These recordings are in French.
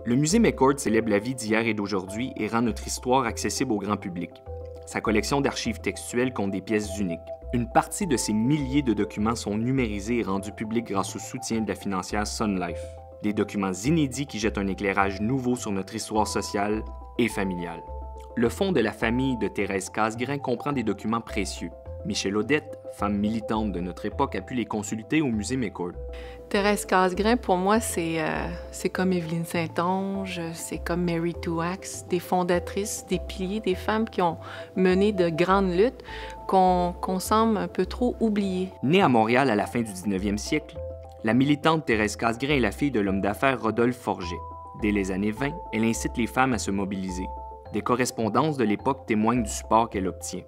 Le musée McCord célèbre la vie d'hier et d'aujourd'hui et rend notre histoire accessible au grand public. Sa collection d'archives textuelles compte des pièces uniques. Une partie de ces milliers de documents sont numérisés et rendus publics grâce au soutien de la financière Sun Life. Des documents inédits qui jettent un éclairage nouveau sur notre histoire sociale et familiale. Le fonds de la famille de Thérèse Casgrain comprend des documents précieux. Michel Audette, femme militante de notre époque, a pu les consulter au musée McCord. Thérèse Casgrain, pour moi, c'est comme Évelyne Saint-Onge, c'est comme Mary Touax, des fondatrices, des piliers, des femmes qui ont mené de grandes luttes qu'on semble un peu trop oublier. Née à Montréal à la fin du 19e siècle, la militante Thérèse Casgrain est la fille de l'homme d'affaires Rodolphe Forget. Dès les années 20, elle incite les femmes à se mobiliser. Des correspondances de l'époque témoignent du support qu'elle obtient.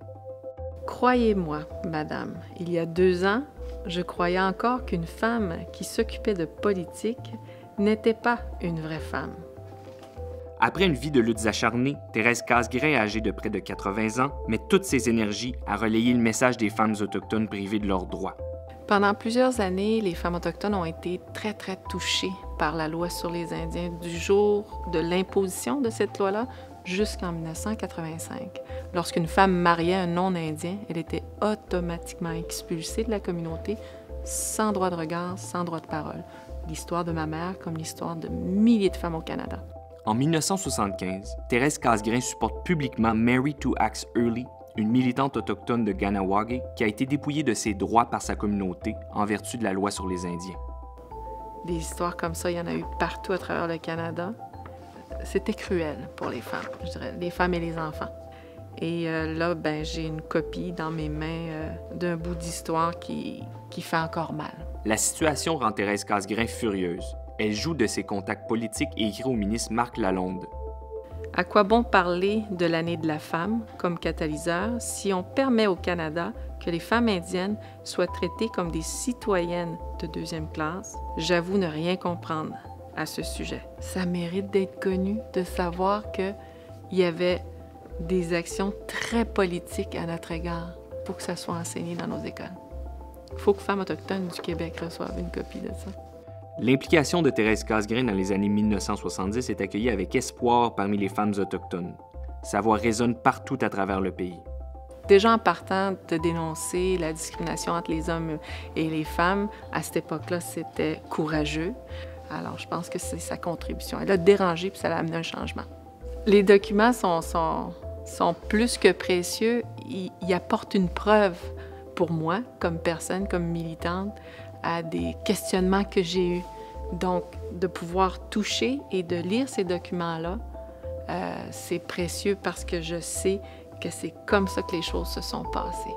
Croyez-moi, madame, il y a 2 ans, je croyais encore qu'une femme qui s'occupait de politique n'était pas une vraie femme. Après une vie de luttes acharnées, Thérèse Casgrain, âgée de près de 80 ans, met toutes ses énergies à relayer le message des femmes autochtones privées de leurs droits. Pendant plusieurs années, les femmes autochtones ont été très touchées par la loi sur les Indiens du jour de l'imposition de cette loi-là jusqu'en 1985. Lorsqu'une femme mariait un non-indien, elle était automatiquement expulsée de la communauté sans droit de regard, sans droit de parole. L'histoire de ma mère comme l'histoire de milliers de femmes au Canada. En 1975, Thérèse Casgrain supporte publiquement Mary Touax Early, une militante autochtone de Kahnawake qui a été dépouillée de ses droits par sa communauté en vertu de la loi sur les Indiens. Des histoires comme ça, il y en a eu partout à travers le Canada. C'était cruel pour les femmes, je dirais, les femmes et les enfants. Et là, j'ai une copie dans mes mains d'un bout d'histoire qui fait encore mal. La situation rend Thérèse Casgrain furieuse. Elle joue de ses contacts politiques et écrit au ministre Marc Lalonde. À quoi bon parler de l'année de la femme comme catalyseur si on permet au Canada que les femmes indiennes soient traitées comme des citoyennes de 2e classe? J'avoue ne rien comprendre à ce sujet. Ça mérite d'être connu, de savoir qu'il y avait des actions très politiques à notre égard pour que ça soit enseigné dans nos écoles. Il faut que Femmes autochtones du Québec reçoivent une copie de ça. L'implication de Thérèse Casgrain dans les années 1970 est accueillie avec espoir parmi les femmes autochtones. Sa voix résonne partout à travers le pays. Déjà en partant de dénoncer la discrimination entre les hommes et les femmes, à cette époque-là, c'était courageux. Alors, je pense que c'est sa contribution. Elle a dérangé, puis ça a amené un changement. Les documents sont plus que précieux. Ils apportent une preuve pour moi, comme personne, comme militante, à des questionnements que j'ai eus. Donc, de pouvoir toucher et de lire ces documents-là, c'est précieux parce que je sais que c'est comme ça que les choses se sont passées.